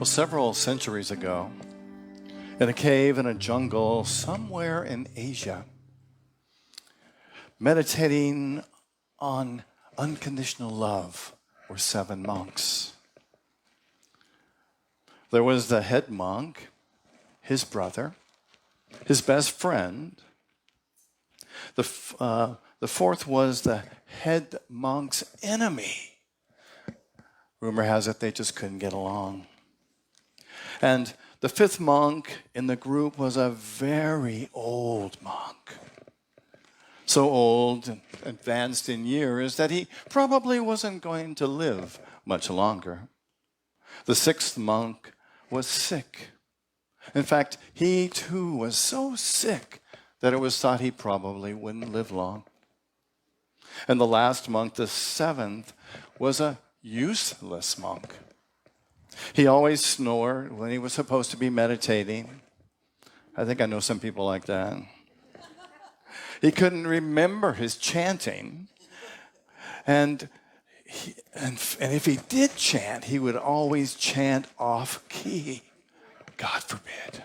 Well, several centuries ago, in a cave in a jungle somewhere in Asia, meditating on unconditional love were 7 monks. There was the head monk, his brother, his best friend. The fourth was the head monk's enemy. Rumor has it they just couldn't get along. And the 5th monk in the group was a very old monk. So old and advanced in years that he probably wasn't going to live much longer. The 6th monk was sick. In fact, he too was so sick that it was thought he probably wouldn't live long. And the last monk, the 7th, was a useless monk. He always snored when he was supposed to be meditating. I think I know some people like that. He couldn't remember his chanting. And if he did chant, he would always chant off key. God forbid.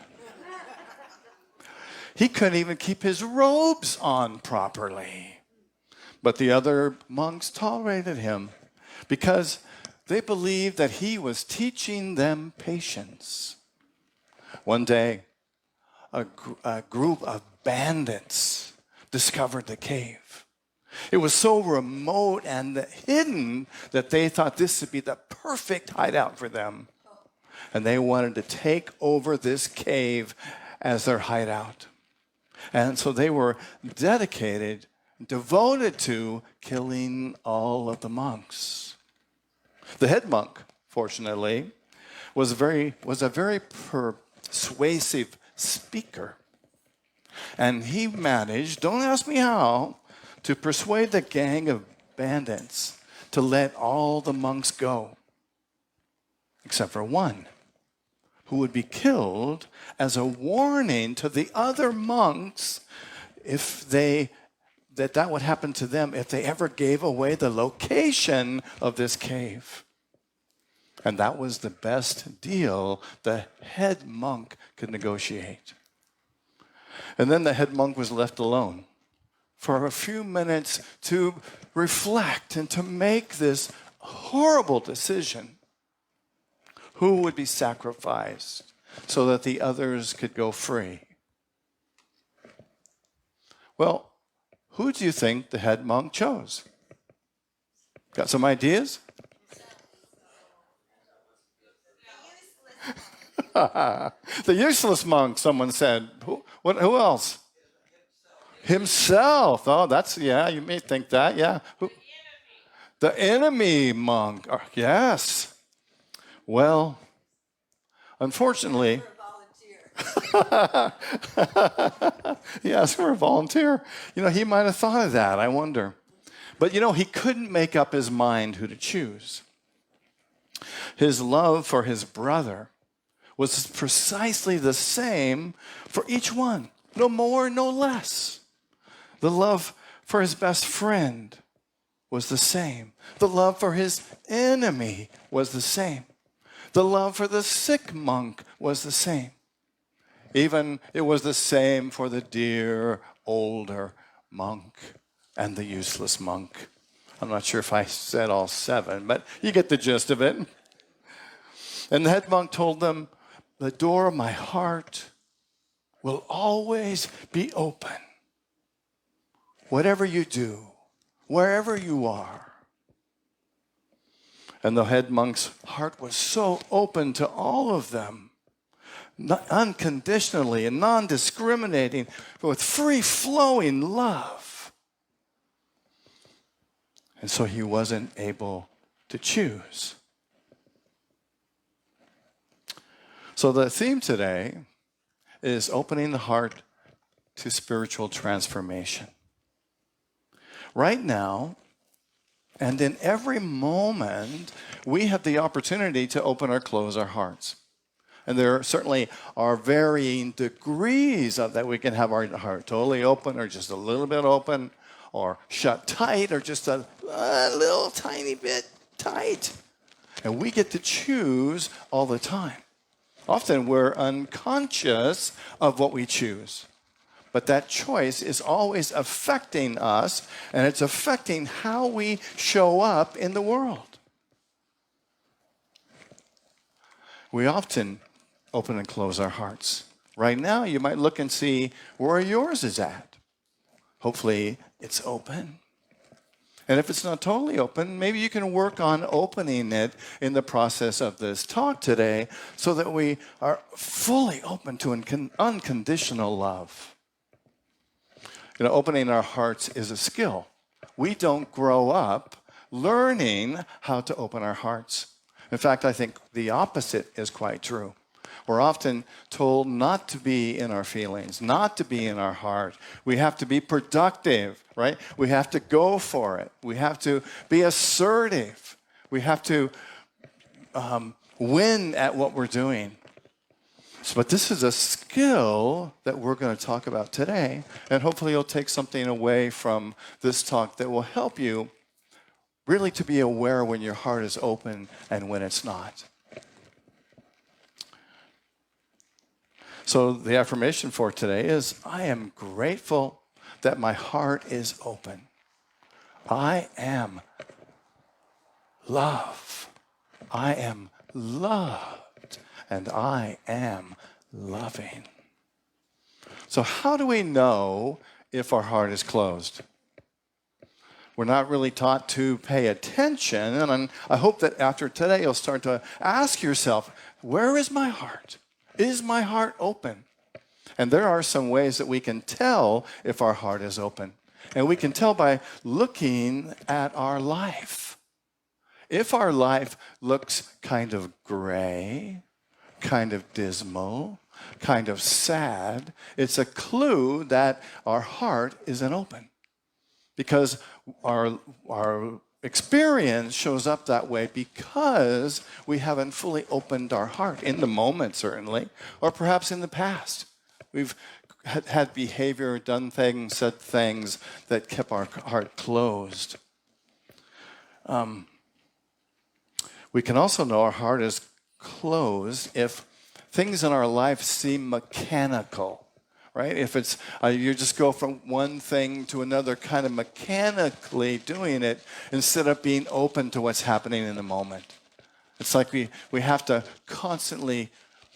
He couldn't even keep his robes on properly. But the other monks tolerated him because they believed that he was teaching them patience. One day, a group of bandits discovered the cave. It was so remote and hidden that they thought this would be the perfect hideout for them. And they wanted to take over this cave as their hideout. And so they were dedicated, devoted to killing all of the monks. The head monk, fortunately, was a very persuasive speaker. And he managed, don't ask me how, to persuade the gang of bandits to let all the monks go, except for one, who would be killed as a warning to the other monks that would happen to them if they ever gave away the location of this cave. And that was the best deal the head monk could negotiate. And then the head monk was left alone for a few minutes to reflect and to make this horrible decision. Who would be sacrificed so that the others could go free? Well, who do you think the head monk chose? Got some ideas? The useless monk, someone said. Who else? Himself. Oh, you may think that, yeah. The enemy monk. Yes. Well, unfortunately, yes, for a volunteer. He might have thought of that, I wonder. But he couldn't make up his mind who to choose. His love for his brother was precisely the same for each one. No more, no less. The love for his best friend was the same. The love for his enemy was the same. The love for the sick monk was the same. Even it was the same for the dear older monk and the useless monk. I'm not sure if I said all 7, but you get the gist of it. And the head monk told them, the door of my heart will always be open. Whatever you do, wherever you are. And the head monk's heart was so open to all of them, unconditionally and non-discriminating, with free-flowing love. And so he wasn't able to choose. So the theme today is opening the heart to spiritual transformation. Right now, and in every moment, we have the opportunity to open or close our hearts. And there certainly are varying degrees of that. We can have our heart totally open or just a little bit open or shut tight or just a little tiny bit tight. And we get to choose all the time. Often we're unconscious of what we choose. But that choice is always affecting us, and it's affecting how we show up in the world. We often open and close our hearts. Right now, you might look and see where yours is at. Hopefully, it's open. And if it's not totally open, maybe you can work on opening it in the process of this talk today so that we are fully open to unconditional love. You know, opening our hearts is a skill. We don't grow up learning how to open our hearts. In fact, I think the opposite is quite true. We're often told not to be in our feelings, not to be in our heart. We have to be productive, right? We have to go for it. We have to be assertive. We have to win at what we're doing. But this is a skill that we're going to talk about today, and hopefully you'll take something away from this talk that will help you really to be aware when your heart is open and when it's not. So the affirmation for today is, I am grateful that my heart is open. I am love. I am loved. And I am loving. So how do we know if our heart is closed? We're not really taught to pay attention, and I hope that after today you'll start to ask yourself, where is my heart? Is my heart open? And there are some ways that we can tell if our heart is open. And we can tell by looking at our life. If our life looks kind of gray, kind of dismal, kind of sad, it's a clue that our heart isn't open. Because our experience shows up that way because we haven't fully opened our heart in the moment, certainly, or perhaps in the past. We've had behavior, done things, said things that kept our heart closed. We can also know our heart is closed if things in our life seem mechanical. Right? If it's you just go from one thing to another, kind of mechanically doing it instead of being open to what's happening in the moment. It's like we have to constantly,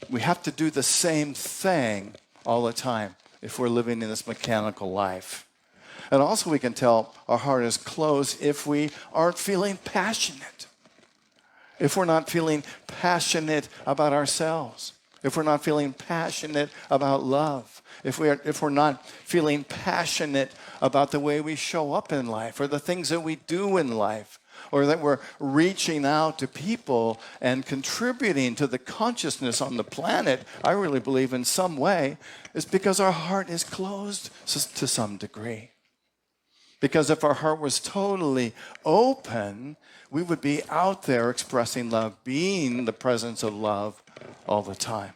we have to do the same thing all the time if we're living in this mechanical life. And also we can tell our heart is closed if we aren't feeling passionate. If we're not feeling passionate about ourselves. If we're not feeling passionate about love. If we're not feeling passionate about the way we show up in life or the things that we do in life, or that we're reaching out to people and contributing to the consciousness on the planet, I really believe in some way, is because our heart is closed to some degree. Because if our heart was totally open, we would be out there expressing love, being the presence of love all the time.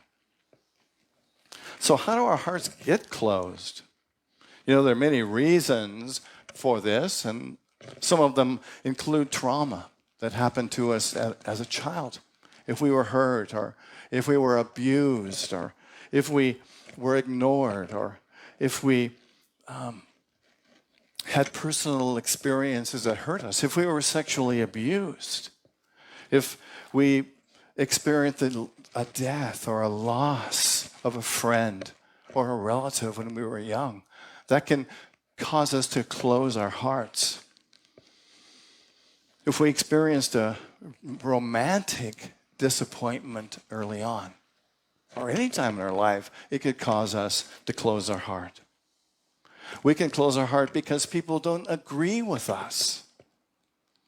So how do our hearts get closed? You know, there are many reasons for this, and some of them include trauma that happened to us as a child. If we were hurt, or if we were abused, or if we were ignored, or if we had personal experiences that hurt us, if we were sexually abused, if we experienced a death or a loss of a friend or a relative when we were young, that can cause us to close our hearts. If we experienced a romantic disappointment early on, or any time in our life, it could cause us to close our heart. We can close our heart because people don't agree with us.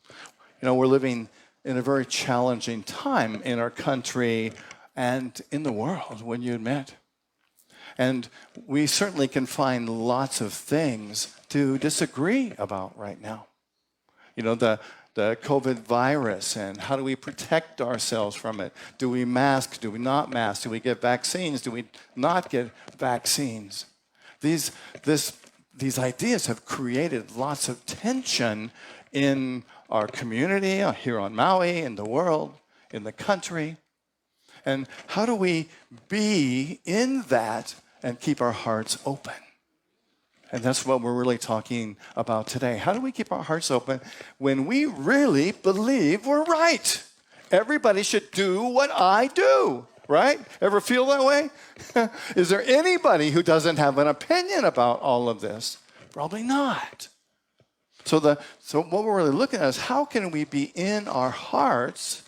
You know, we're living in a very challenging time in our country and in the world, wouldn't you admit? And we certainly can find lots of things to disagree about right now. You know, the COVID virus, and how do we protect ourselves from it? Do we mask? Do we not mask? Do we get vaccines? Do we not get vaccines? These ideas have created lots of tension in our community, here on Maui, in the world, in the country. And how do we be in that and keep our hearts open? And that's what we're really talking about today. How do we keep our hearts open when we really believe we're right? Everybody should do what I do, right? Ever feel that way? Is there anybody who doesn't have an opinion about all of this? Probably not. So what we're really looking at is how can we be in our hearts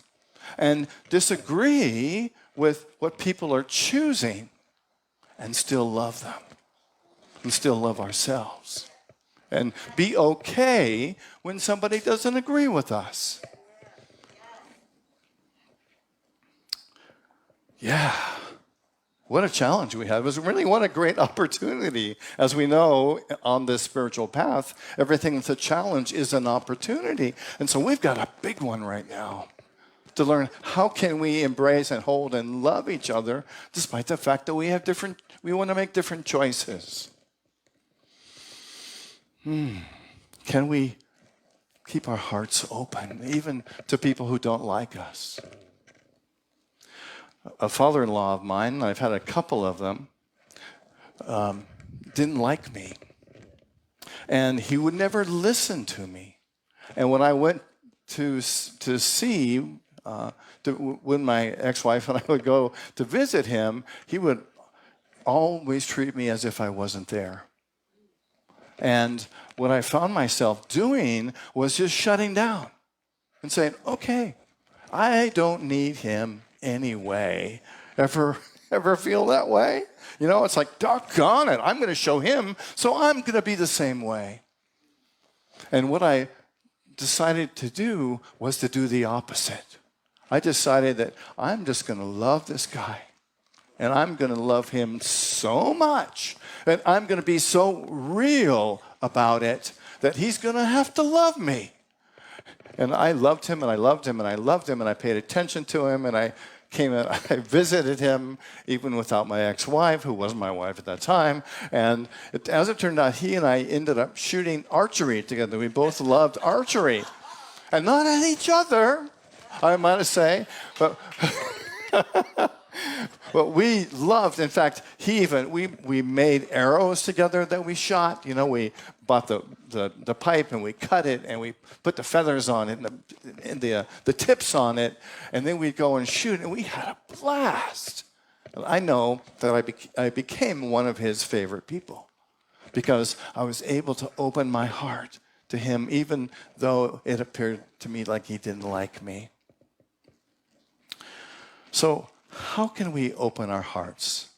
and disagree with what people are choosing and still love them and still love ourselves and be okay when somebody doesn't agree with us. Yeah. What a challenge we have. It was really what a great opportunity. As we know, on this spiritual path, everything that's a challenge is an opportunity. And so we've got a big one right now to learn how can we embrace and hold and love each other despite the fact that we want to make different choices. Can we keep our hearts open, even to people who don't like us? A father-in-law of mine, I've had a couple of them, didn't like me. And he would never listen to me. And when I went to see, when my ex-wife and I would go to visit him, he would always treat me as if I wasn't there. And what I found myself doing was just shutting down and saying, okay, I don't need him anyway. Ever feel that way? You know, it's like, doggone it, I'm going to show him, so I'm going to be the same way. And what I decided to do was to do the opposite. I decided that I'm just going to love this guy. And I'm going to love him so much. And I'm going to be so real about it that he's going to have to love me. And I loved him, and I loved him, and I loved him, and I paid attention to him, and I visited him even without my ex-wife, who wasn't my wife at that time. And as it turned out, he and I ended up shooting archery together. We both loved archery. And not at each other, I might say, but... But we loved, in fact, we made arrows together that we shot. You know, we bought the pipe and we cut it and we put the feathers on it and the tips on it. And then we'd go and shoot, and we had a blast. And I know that I became one of his favorite people because I was able to open my heart to him, even though it appeared to me like he didn't like me. So, how can we open our hearts?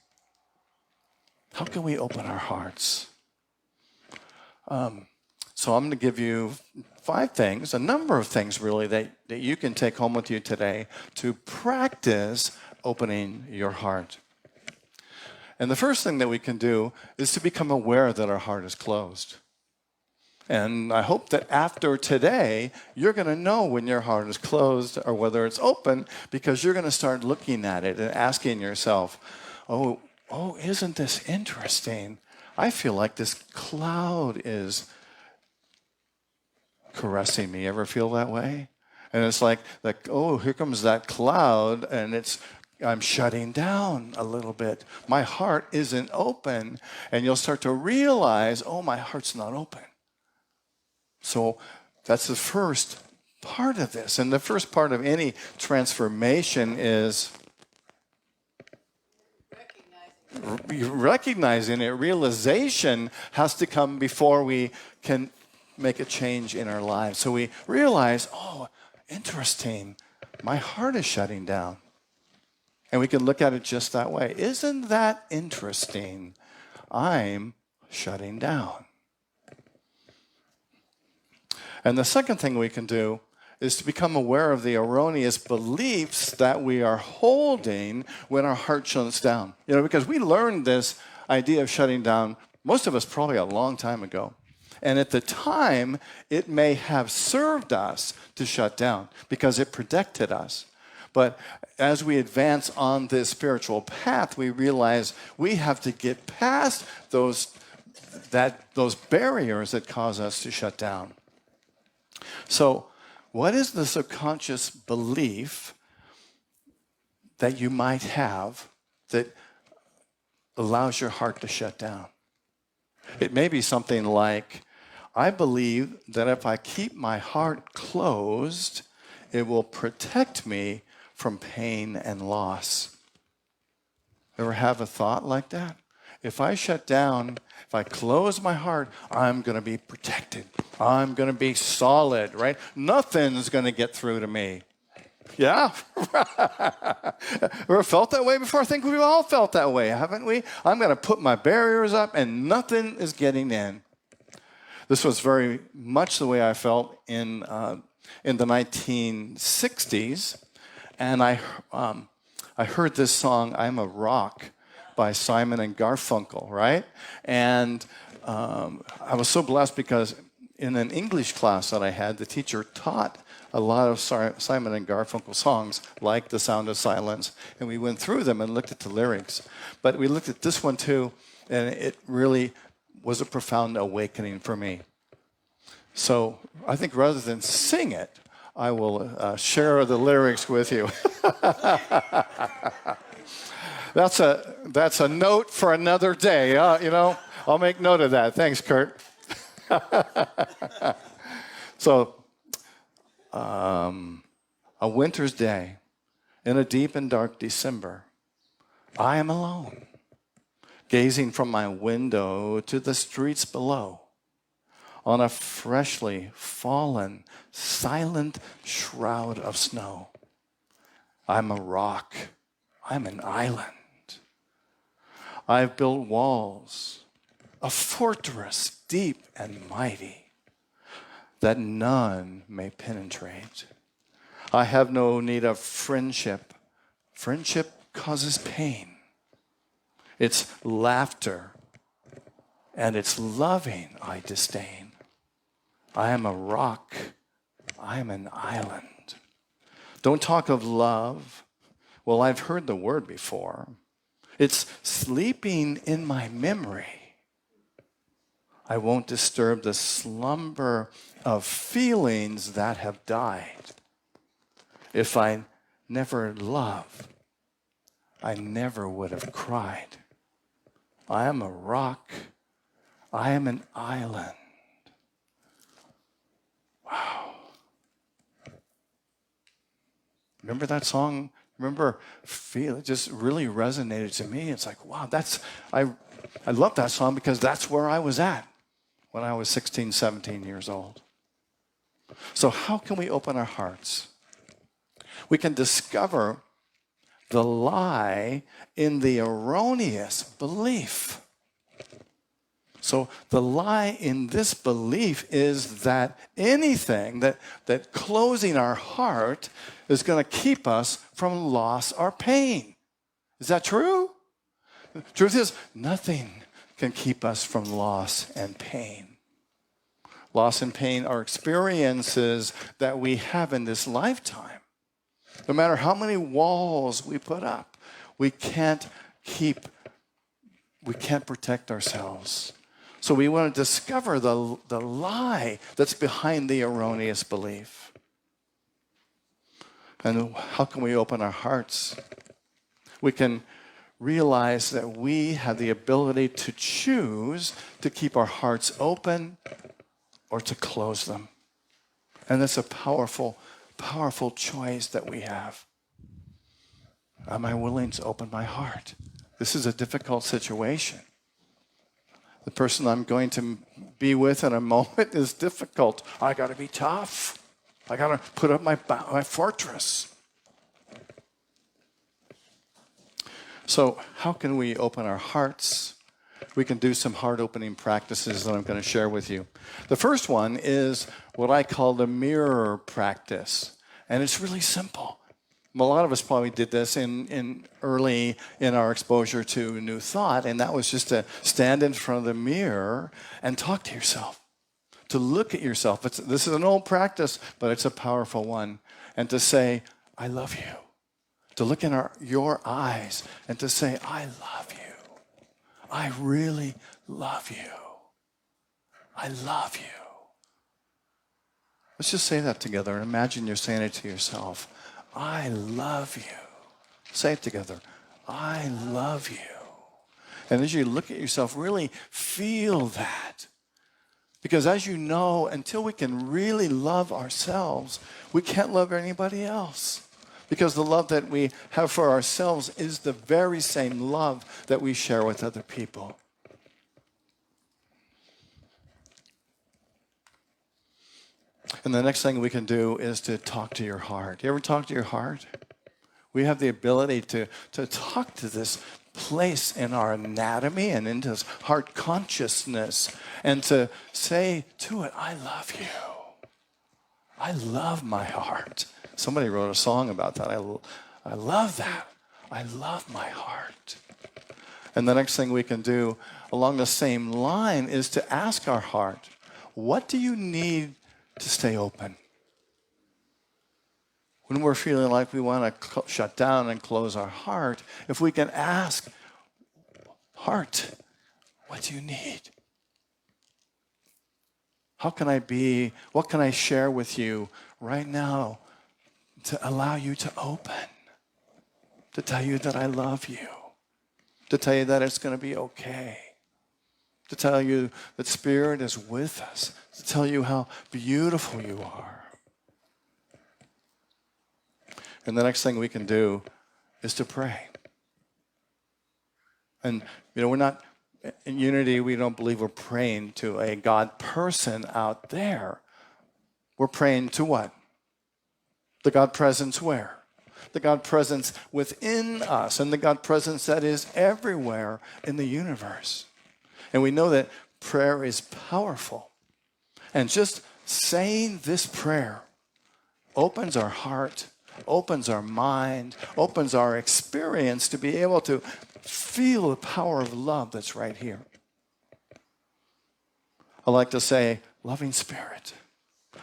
How can we open our hearts? So I'm going to give you 5 things, a number of things really that you can take home with you today to practice opening your heart. And the first thing that we can do is to become aware that our heart is closed. And I hope that after today, you're going to know when your heart is closed or whether it's open, because you're going to start looking at it and asking yourself, oh, isn't this interesting? I feel like this cloud is caressing me. Ever feel that way? And it's like, oh, here comes that cloud, and I'm shutting down a little bit. My heart isn't open. And you'll start to realize, oh, my heart's not open. So that's the first part of this. And the first part of any transformation is recognizing it. Realization has to come before we can make a change in our lives. So we realize, oh, interesting, my heart is shutting down. And we can look at it just that way. Isn't that interesting? I'm shutting down. And the second thing we can do is to become aware of the erroneous beliefs that we are holding when our heart shuts down. You know, because we learned this idea of shutting down, most of us probably a long time ago. And at the time, it may have served us to shut down because it protected us. But as we advance on this spiritual path, we realize we have to get past those barriers that cause us to shut down. So, what is the subconscious belief that you might have that allows your heart to shut down. It may be something like, I believe that if I keep my heart closed, it will protect me from pain and loss. Ever have a thought like that? If I shut down, if I close my heart, I'm going to be protected. I'm going to be solid, right? Nothing's going to get through to me. Yeah? Ever felt that way before? I think we've all felt that way, haven't we? I'm going to put my barriers up and nothing is getting in. This was very much the way I felt in the 1960s. And I heard this song, I'm a Rock, by Simon and Garfunkel, right? And I was so blessed because in an English class that I had, the teacher taught a lot of Simon and Garfunkel songs, like The Sound of Silence, and we went through them and looked at the lyrics. But we looked at this one too, and it really was a profound awakening for me. So I think rather than sing it, I will share the lyrics with you. That's a note for another day. I'll make note of that. Thanks, Kurt. So, a winter's day in a deep and dark December, I am alone, gazing from my window to the streets below, on a freshly fallen, silent shroud of snow. I'm a rock. I'm an island. I've built walls, a fortress deep and mighty, that none may penetrate. I have no need of friendship. Friendship causes pain. It's laughter, and it's loving I disdain. I am a rock. I am an island. Don't talk of love. Well, I've heard the word before. It's sleeping in my memory. I won't disturb the slumber of feelings that have died. If I never loved, I never would have cried. I am a rock. I am an island. Wow. Remember that song? Remember, feel it just really resonated to me. It's like, wow, I love that song because that's where I was at when I was 16, 17 years old. So how can we open our hearts? We can discover the lie in the erroneous belief. So the lie in this belief is that anything that closing our heart is going to keep us from loss or pain. Is that true? The truth is, nothing can keep us from loss and pain. Loss and pain are experiences that we have in this lifetime. No matter how many walls we put up, we can't protect ourselves. So we want to discover the lie that's behind the erroneous belief. And how can we open our hearts? We can realize that we have the ability to choose to keep our hearts open or to close them. And that's a powerful, powerful choice that we have. Am I willing to open my heart? This is a difficult situation. The person I'm going to be with in a moment is difficult. I got to be tough. I got to put up my fortress. So how can we open our hearts? We can do some heart-opening practices that I'm going to share with you. The first one is what I call the mirror practice. And it's really simple. A lot of us probably did this early in our exposure to New Thought, and that was just to stand in front of the mirror and talk to yourself, to look at yourself. This is an old practice, but it's a powerful one. And to say, I love you. To look in your eyes and to say, I love you. I really love you. I love you. Let's just say that together and imagine you're saying it to yourself. I love you Say it together. I love you. And as you look at yourself, really feel that. Because as you know, until we can really love ourselves, we can't love anybody else. Because the love that we have for ourselves is the very same love that we share with other people. And the next thing we can do is to talk to your heart. You ever talk to your heart? We have the ability to talk to this place in our anatomy and into this heart consciousness and to say to it, I love you. I love my heart. Somebody wrote a song about that. I love that. I love my heart. And the next thing we can do along the same line is to ask our heart, what do you need to stay open? When we're feeling like we want to shut down and close our heart, if we can ask, heart, what do you need? How can I be, what can I share with you right now to allow you to open? To tell you that I love you. To tell you that it's going to be okay. To tell you that Spirit is with us. To tell you how beautiful you are. And the next thing we can do is to pray. And, we're not, in Unity, we don't believe we're praying to a God person out there. We're praying to what? The God presence where? The God presence within us and the God presence that is everywhere in the universe. And we know that prayer is powerful. And just saying this prayer opens our heart, opens our mind, opens our experience to be able to feel the power of love that's right here. I like to say, loving Spirit,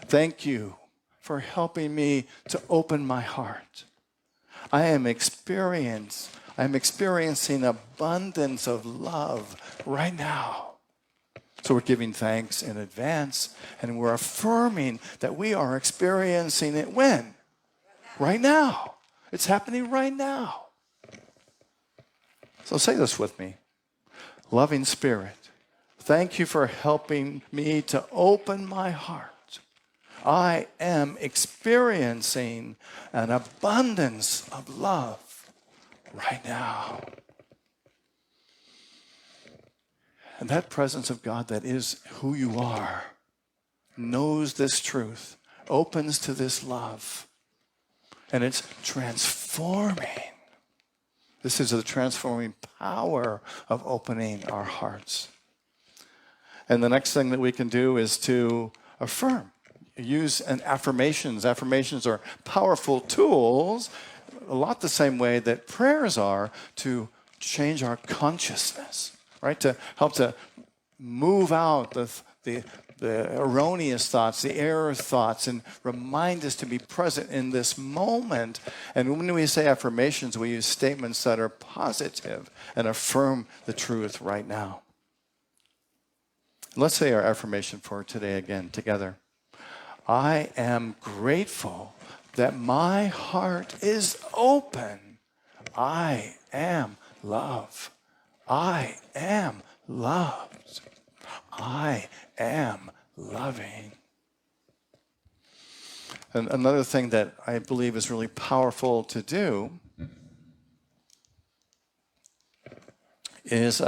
thank you for helping me to open my heart. I am experiencing abundance of love right now. So we're giving thanks in advance, and we're affirming that we are experiencing it when? Right now. It's happening right now. So say this with me. Loving Spirit, thank you for helping me to open my heart. I am experiencing an abundance of love right now. And that presence of God that is who you are, knows this truth, opens to this love, and it's transforming. This is the transforming power of opening our hearts. And the next thing that we can do is to affirm. Use affirmations. Affirmations are powerful tools, a lot the same way that prayers are, to change our consciousness, right? To help to move out the erroneous thoughts, the error thoughts, and remind us to be present in this moment. And when we say affirmations, we use statements that are positive and affirm the truth right now. Let's say our affirmation for today again together. I am grateful that my heart is open. I am love. I am loved. I am loving. And another thing that I believe is really powerful to do is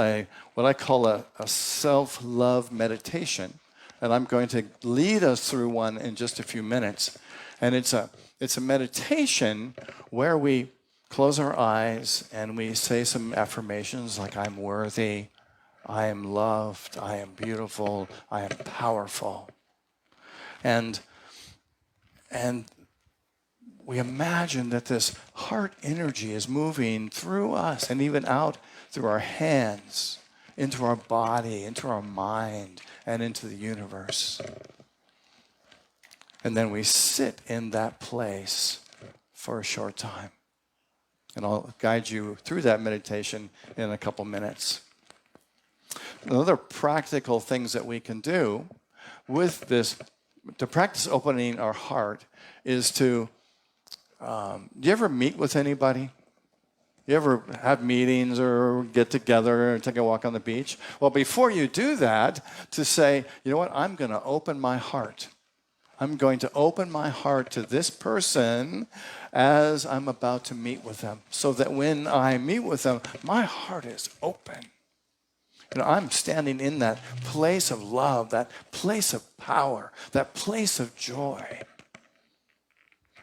what I call a self-love meditation. And I'm going to lead us through one in just a few minutes. And it's a meditation where we close our eyes and we say some affirmations like I'm worthy, I am loved, I am beautiful, I am powerful. And we imagine that this heart energy is moving through us and even out through our hands, into our body, into our mind, and into the universe. And then we sit in that place for a short time. And I'll guide you through that meditation in a couple minutes. Another practical things that we can do with this, to practice opening our heart, is to, do you ever meet with anybody? You ever have meetings or get together or take a walk on the beach? Well, before you do that, to say, you know what, I'm going to open my heart. I'm going to open my heart to this person as I'm about to meet with them, so that when I meet with them, my heart is open. I'm standing in that place of love, that place of power, that place of joy.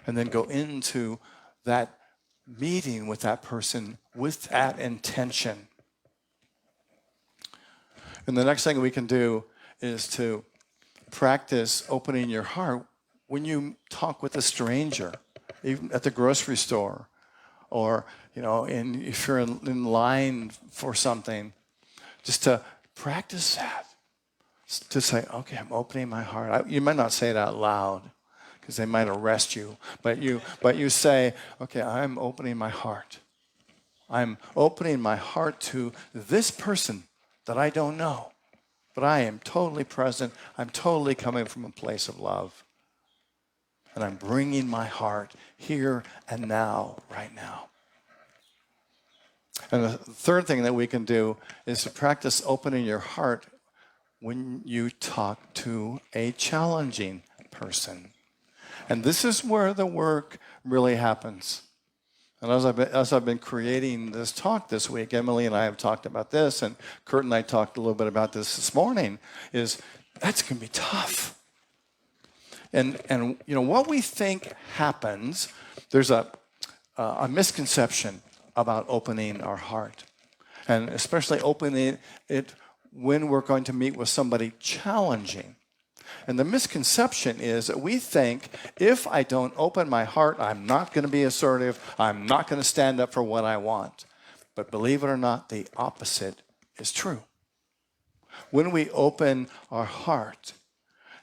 And then go into that meeting with that person with that intention. And the next thing we can do is to practice opening your heart when you talk with a stranger, even at the grocery store, or if you're in line for something, just to practice that. To say, okay, I'm opening my heart. You might not say it out loud because they might arrest you, but you say, okay, I'm opening my heart. I'm opening my heart to this person that I don't know, but I am totally present. I'm totally coming from a place of love. And I'm bringing my heart here and now, right now. And the third thing that we can do is to practice opening your heart when you talk to a challenging person. And this is where the work really happens. And as I've been creating this talk this week, Emily and I have talked about this, and Kurt and I talked a little bit about this morning, is that's going to be tough. And what we think happens, there's a misconception about opening our heart, and especially opening it when we're going to meet with somebody challenging. And the misconception is that we think if I don't open my heart, I'm not going to be assertive, I'm not going to stand up for what I want. But believe it or not, the opposite is true. When we open our heart,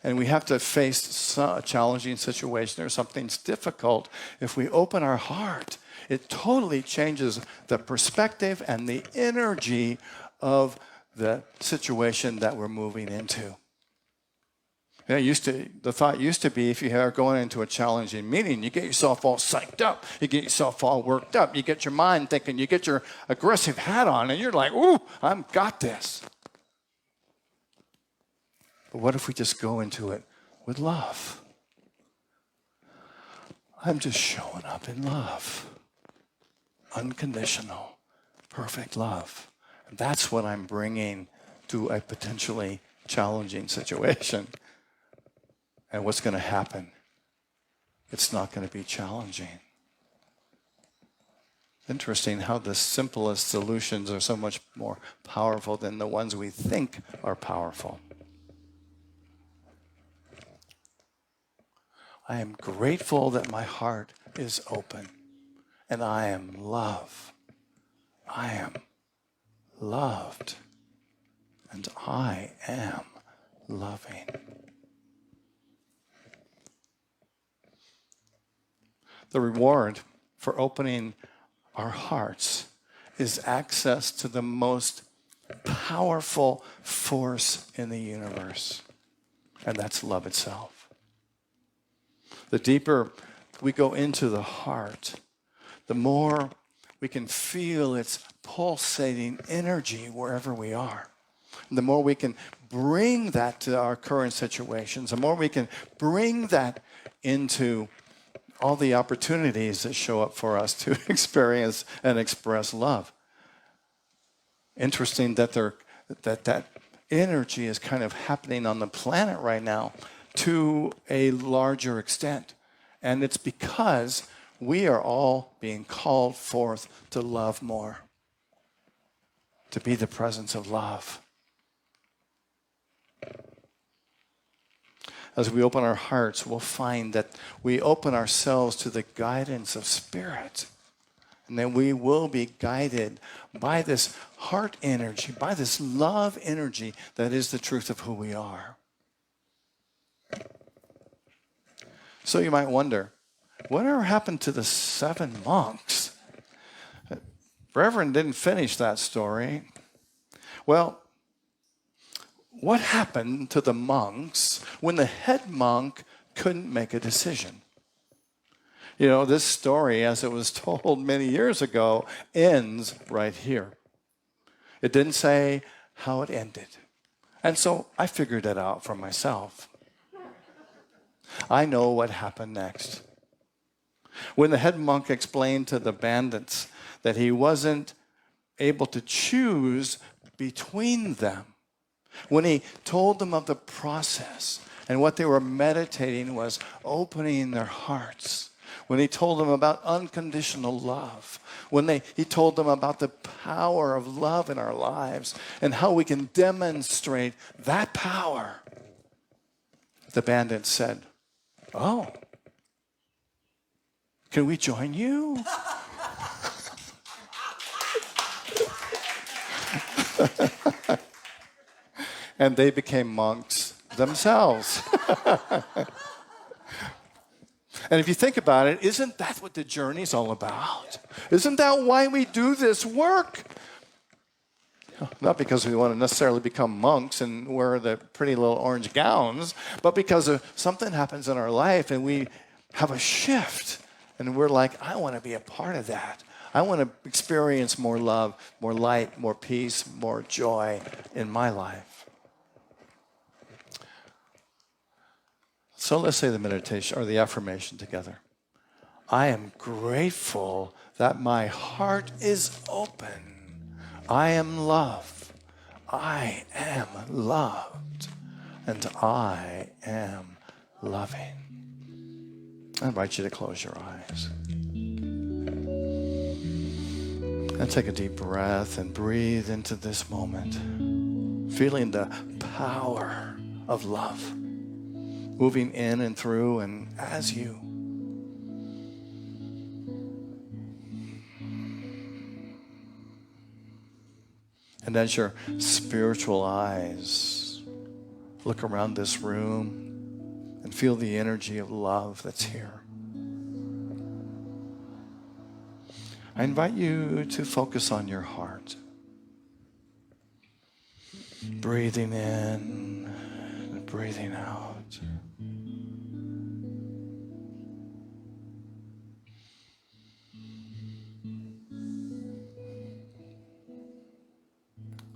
and we have to face a challenging situation or something's difficult, if we open our heart, it totally changes the perspective and the energy of the situation that we're moving into. The thought used to be if you are going into a challenging meeting, you get yourself all psyched up, you get yourself all worked up, you get your mind thinking, you get your aggressive hat on, and you're like, ooh, I've got this. But what if we just go into it with love? I'm just showing up in love. Unconditional, perfect love. And that's what I'm bringing to a potentially challenging situation. And what's going to happen? It's not going to be challenging. Interesting how the simplest solutions are so much more powerful than the ones we think are powerful. I am grateful that my heart is open, and I am love. I am loved, and I am loving. The reward for opening our hearts is access to the most powerful force in the universe, and that's love itself. The deeper we go into the heart, the more we can feel its pulsating energy wherever we are. The more we can bring that to our current situations, the more we can bring that into all the opportunities that show up for us to experience and express love. Interesting that that energy is kind of happening on the planet right now to a larger extent. And it's because we are all being called forth to love more, to be the presence of love. As we open our hearts, we'll find that we open ourselves to the guidance of Spirit. And then we will be guided by this heart energy, by this love energy that is the truth of who we are. So you might wonder, whatever happened to the 7 monks? Reverend didn't finish that story. Well, what happened to the monks when the head monk couldn't make a decision? You know, this story, as it was told many years ago, ends right here. It didn't say how it ended. And so I figured it out for myself. I know what happened next. When the head monk explained to the bandits that he wasn't able to choose between them, when he told them of the process and what they were meditating was opening their hearts, when he told them about unconditional love, when he told them about the power of love in our lives and how we can demonstrate that power, the bandits said, "Oh, can we join you?" And they became monks themselves. And if you think about it, isn't that what the journey's all about? Isn't that why we do this work? Not because we want to necessarily become monks and wear the pretty little orange gowns, but because something happens in our life and we have a shift and we're like, I want to be a part of that. I want to experience more love, more light, more peace, more joy in my life. So let's say the meditation or the affirmation together. I am grateful that my heart is open. I am love. I am loved. And I am loving. I invite you to close your eyes. And take a deep breath and breathe into this moment, feeling the power of love moving in and through and as you. And as your spiritual eyes look around this room and feel the energy of love that's here, I invite you to focus on your heart. Breathing in and breathing out.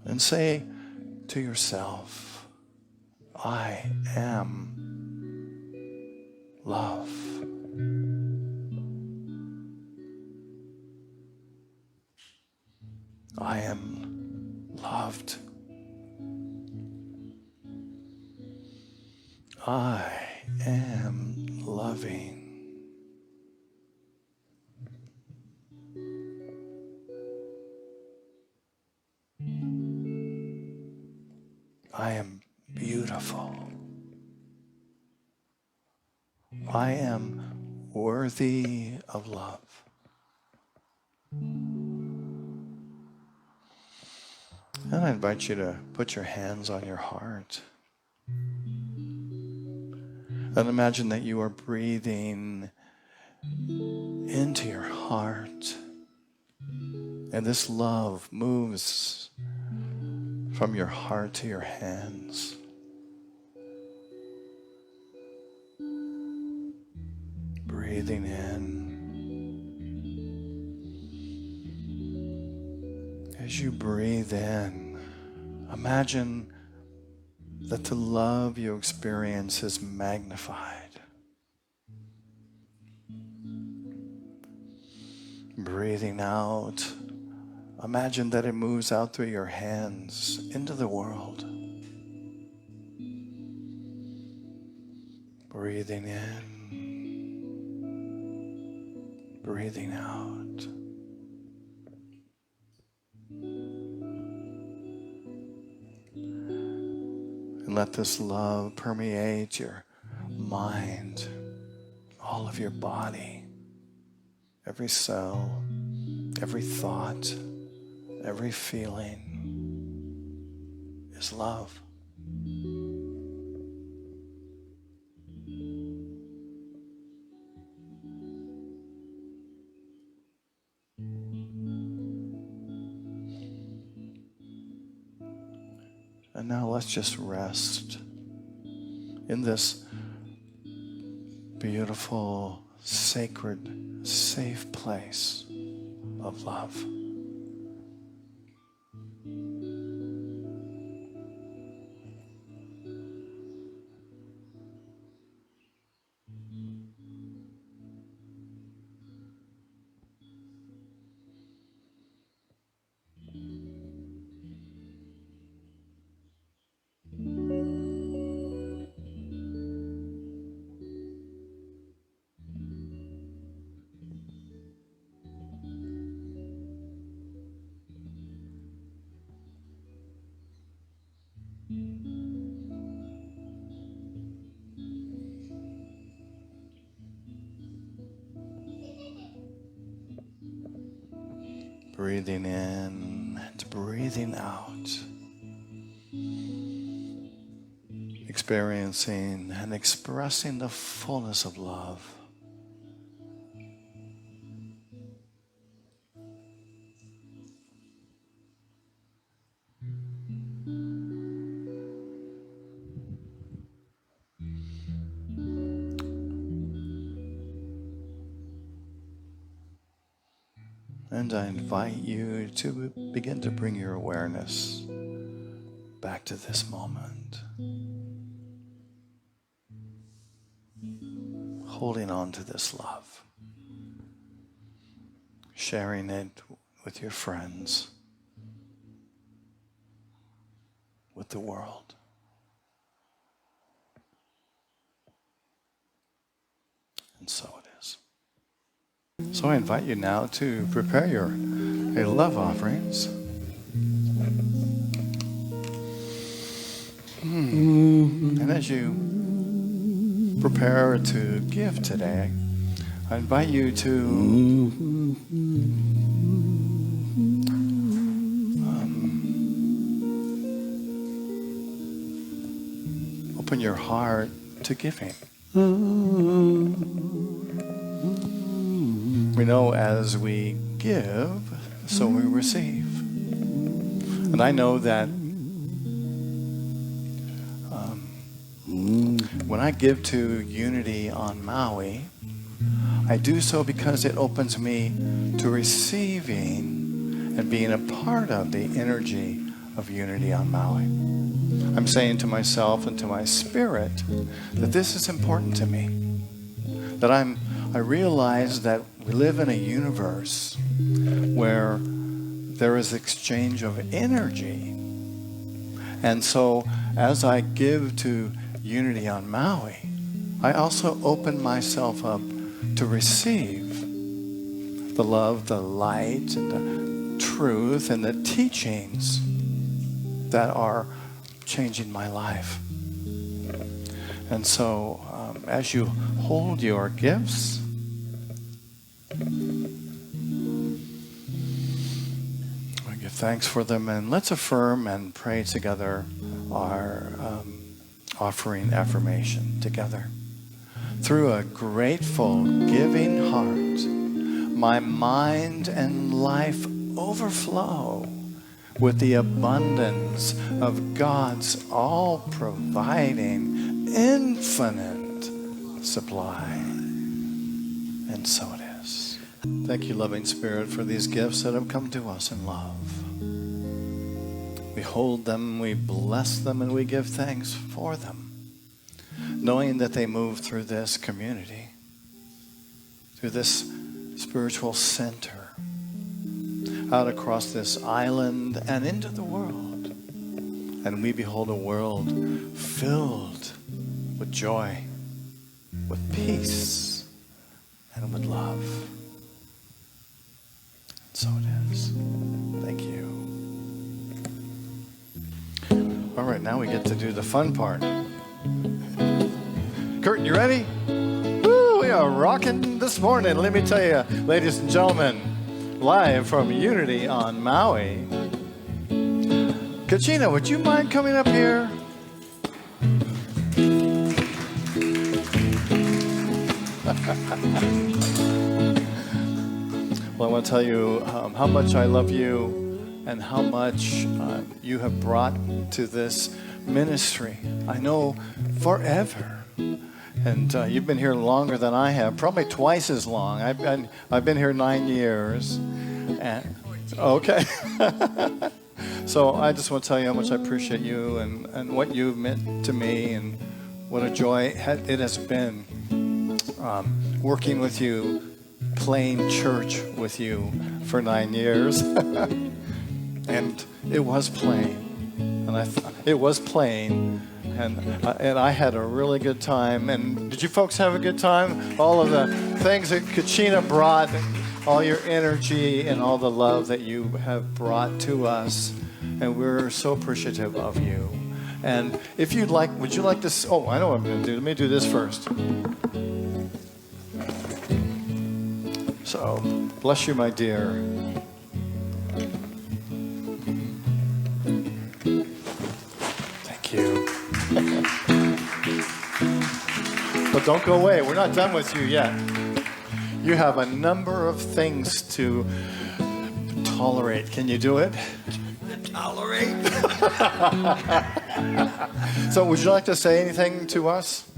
And say to yourself, I am love. I am loved. I am loving. I am beautiful. I am worthy of love. And I invite you to put your hands on your heart. And imagine that you are breathing into your heart. And this love moves from your heart to your hands. Breathing in. As you breathe in, imagine that the love you experience is magnified. Breathing out, imagine that it moves out through your hands into the world. Breathing in, breathing out. And let this love permeate your mind, all of your body, every cell, every thought, every feeling is love. And now let's just rest in this beautiful sacred, safe place of love. Breathing in and breathing out. Experiencing and expressing the fullness of love. And I invite you to begin to bring your awareness back to this moment. Holding on to this love. Sharing it with your friends, with the world. And so it is. So I invite you now to prepare your love offerings. And as you prepare to give today, I invite you to open your heart to giving. We know as we give, so we receive. And I know that when I give to Unity on Maui, I do so because it opens me to receiving and being a part of the energy of Unity on Maui. I'm saying to myself and to my spirit that this is important to me. That I realize that we live in a universe where there is exchange of energy. And so as I give to Unity on Maui, I also open myself up to receive the love, the light, and the truth, and the teachings that are changing my life. And so as you hold your gifts, I give thanks for them, and let's affirm and pray together our offering affirmation together. Through a grateful, giving heart, my mind and life overflow with the abundance of God's all-providing, infinite supply. And so it is. Thank you, loving Spirit, for these gifts that have come to us in love. We hold them, we bless them, and we give thanks for them, knowing that they move through this community, through this spiritual center, out across this island and into the world. And we behold a world filled with joy, with peace, and with love. So it is. Thank you. All right, now we get to do the fun part. Kurt, you ready? Woo, we are rocking this morning. Let me tell you, ladies and gentlemen, live from Unity on Maui. Kachina, would you mind coming up here? Well, I want to tell you how much I love you and how much you have brought to this ministry. I know forever And you've been here longer than I have, probably twice as long. I've been here 9 years. And, okay. So I just want to tell you how much I appreciate you and what you've meant to me and what a joy it has been working with you, playing church with you for 9 years. And it was playing. And it was playing. And I had a really good time. And did you folks have a good time? All of the things that Kachina brought, all your energy and all the love that you have brought to us. And we're so appreciative of you. And if you'd like, would you like to, oh, I know what I'm going to do. Let me do this first. So, bless you, my dear. Thank you. But don't go away. We're not done with you yet. You have a number of things to tolerate. Can you do it? Tolerate? So would you like to say anything to us?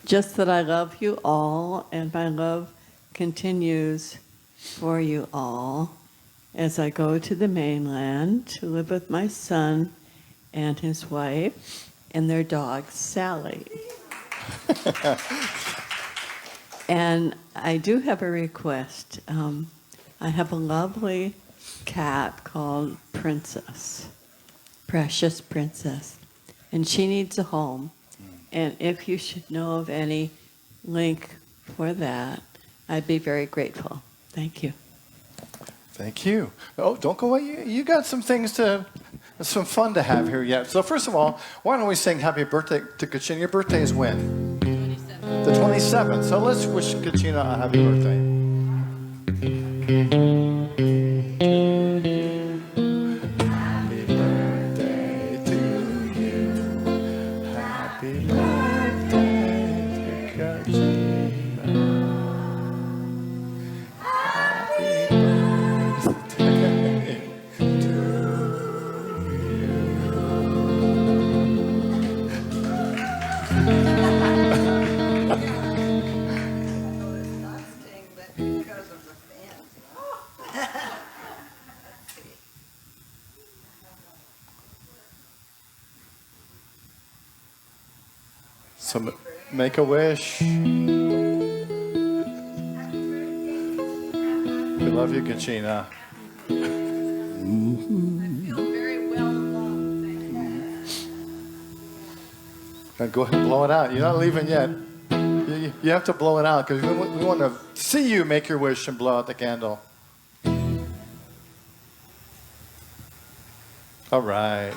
Just that I love you all, and my love continues for you all as I go to the mainland to live with my son and his wife and their dog, Sally. And I do have a request. I have a lovely cat called Princess, Precious Princess, and she needs a home. And if you should know of any link for that, I'd be very grateful. Thank you. Thank you. Oh, don't go away. You got some fun to have here yet. So first of all, why don't we sing happy birthday to Kachina? Your birthday is when? 27th. The 27th. So let's wish Kachina a happy birthday. Happy birthday to you. Happy birthday to Kachina. Happy birthday to So make a wish. We love you, Kachina. Go ahead and blow it out. You're not leaving yet. You have to blow it out because we want to see you make your wish and blow out the candle. All right.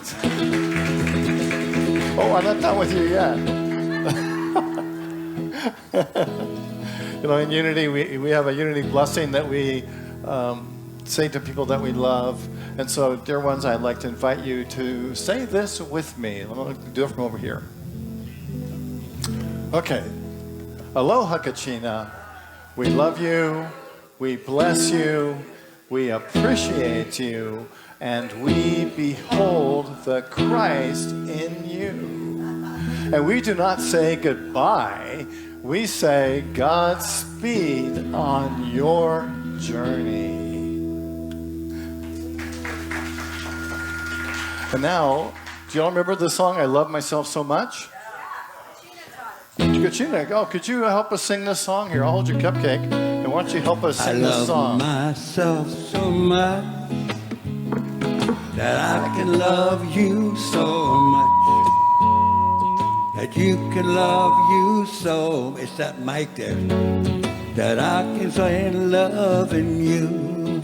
Oh, I'm not done with you yet. You know, in Unity, we have a Unity blessing that we say to people that we love. And so, dear ones, I'd like to invite you to say this with me. I'm going to do it from over here. Okay. Aloha, Kachina. We love you. We bless you. We appreciate you. And we behold the Christ in you. And we do not say goodbye. We say Godspeed on your journey. And now, do y'all remember the song, I Love Myself So Much? Kachina, oh, could you help us sing this song? Here, I'll hold your cupcake. And why don't you help us sing this song? I love myself so much that I can love you so much. That you can love you so. It's that mic there. That I can say loving you.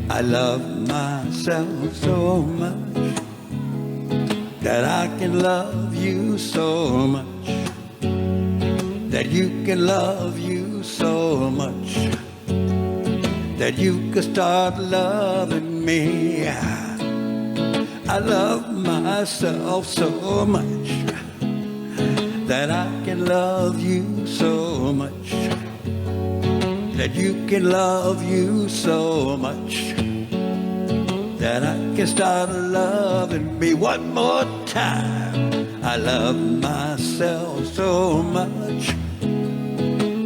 I love myself so much that I can love you so much. That you can love you so much. That you can start loving me. I love myself so much that I can love you so much. That you can love you so much that I can start loving me one more time. I love myself so much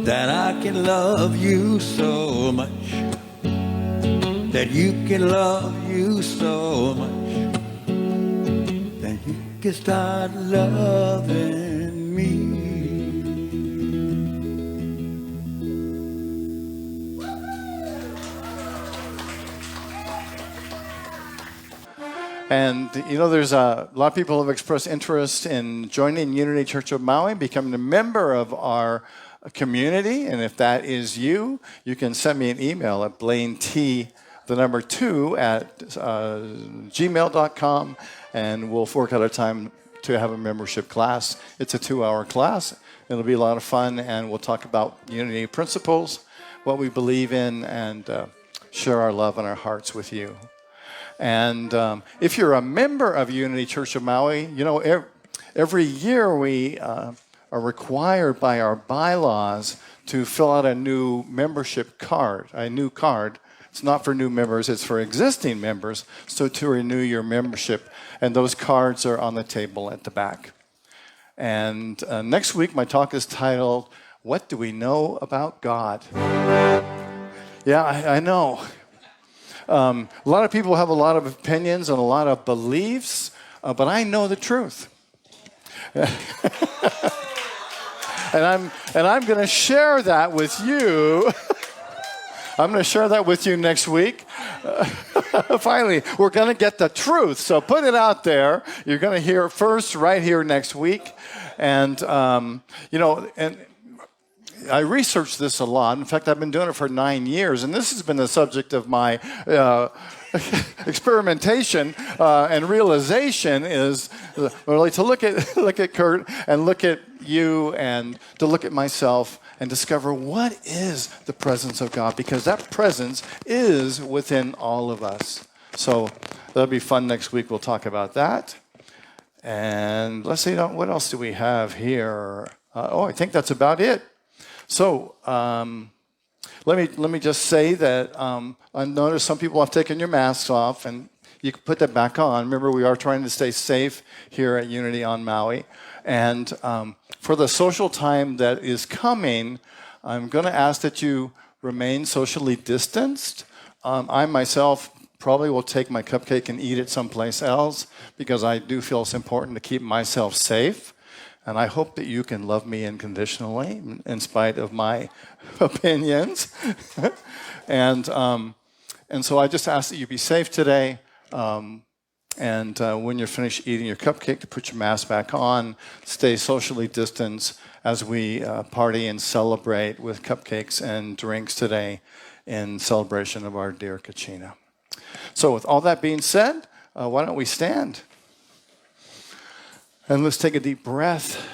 that I can love you so much, that you can love you so much, that you can start loving me. And, there's a lot of people have expressed interest in joining Unity Church of Maui, becoming a member of our community. And if that is you, you can send me an email at blaint2 at gmail.com, and we'll work out a time to have a membership class. It's a 2-hour class. It'll be a lot of fun, and we'll talk about Unity principles, what we believe in, and share our love and our hearts with you. And if you're a member of Unity Church of Maui, every year we are required by our bylaws to fill out a new membership card, a new card. It's not for new members, it's for existing members, so to renew your membership. And those cards are on the table at the back. And next week, my talk is titled, What Do We Know About God? Yeah, I know. A lot of people have a lot of opinions and a lot of beliefs, but I know the truth. and I'm going to share that with you. I'm going to share that with you next week. Finally, we're going to get the truth. So put it out there. You're going to hear it first right here next week. And, and I researched this a lot. In fact, I've been doing it for 9 years, and this has been the subject of my experimentation and realization is really to look at Kurt and look at you and to look at myself and discover what is the presence of God, because that presence is within all of us. So that'll be fun next week. We'll talk about that. And let's see, what else do we have here? I think that's about it. So let me just say that I noticed some people have taken your masks off, and you can put that back on. Remember, we are trying to stay safe here at Unity on Maui. And for the social time that is coming, I'm going to ask that you remain socially distanced. I myself probably will take my cupcake and eat it someplace else because I do feel it's important to keep myself safe. And I hope that you can love me unconditionally in spite of my opinions. and so I just ask that you be safe today. And when you're finished eating your cupcake, to put your mask back on, stay socially distanced as we party and celebrate with cupcakes and drinks today in celebration of our dear Kachina. So with all that being said, why don't we stand? And let's take a deep breath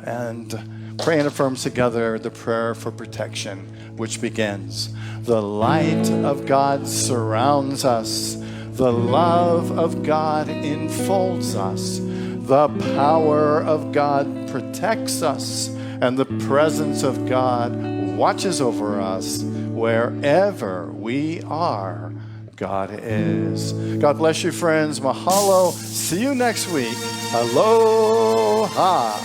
and pray and affirm together the prayer for protection, which begins, the light of God surrounds us. The love of God enfolds us. The power of God protects us. And the presence of God watches over us wherever we are. God is. God bless you, friends. Mahalo. See you next week. Aloha.